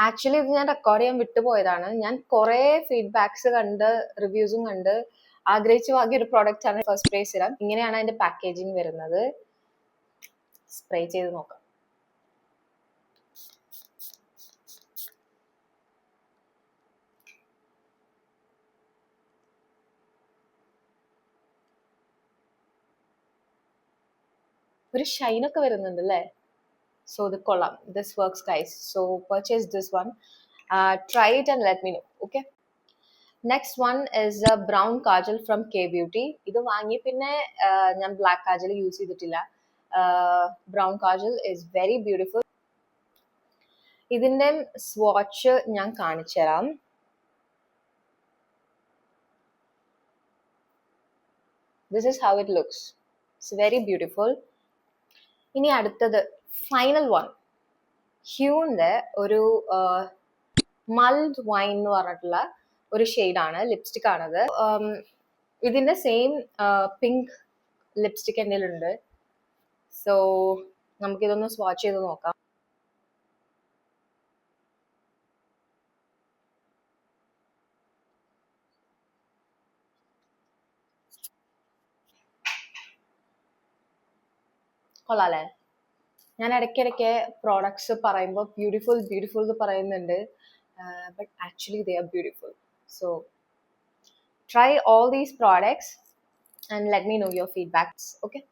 Actually ഇത് ഞാൻ record ചെയ്യാൻ വിട്ടുപോയതാണ്. ഞാൻ കുറേ ഫീഡ്ബാക്സ് കണ്ട് റിവ്യൂസും കണ്ട് ആഗ്രഹിച്ചു വാങ്ങിയ ഒരു പ്രോഡക്റ്റ് ആണ് ഫസ്റ്റ് സ്പ്രേ സിറം. ഇങ്ങനെയാണ് അതിന്റെ പാക്കേജിങ് വരുന്നത്. സ്പ്രേ ചെയ്ത് നോക്കാം. ഒരു ഷൈനൊക്കെ വരുന്നുണ്ട് അല്ലേ? So the column, this works guys. So purchase this one, try it and let me know. Okay, next one is a brown kajal from K Beauty. ഇത് വാങ്ങി പിന്നെ ഞാൻ black kajal യൂസ് ചെയ്തിട്ടില്ല. Brown kajal is very beautiful. ഇതിന്റെ swatch ഞാൻ കാണിച്ചു തരാം. This is how it looks. It's very beautiful. ഇനി അടുത്തത് ഫൈനൽ വൺ, ഹ്യൂന്റെ ഒരു മൾഡ് വൈൻ എന്ന് പറഞ്ഞിട്ടുള്ള ഒരു ഷെയ്ഡാണ്, ലിപ്സ്റ്റിക് ആണത്. ഇതിന്റെ സെയിം പിങ്ക് ലിപ്സ്റ്റിക് എൻ്റെ ഉണ്ട്. സോ നമുക്കിതൊന്ന് സ്വാച്ച് ചെയ്ത് നോക്കാം. കൊള്ളാല്ലേ? ഞാൻ ഇടയ്ക്കിടയ്ക്ക് പ്രോഡക്ട്സ് പറയുമ്പോൾ ബ്യൂട്ടിഫുൾ ബ്യൂട്ടിഫുൾ എന്ന് പറയുന്നുണ്ട്, but actually they are beautiful. So try all these products and let me know your feedbacks. Okay.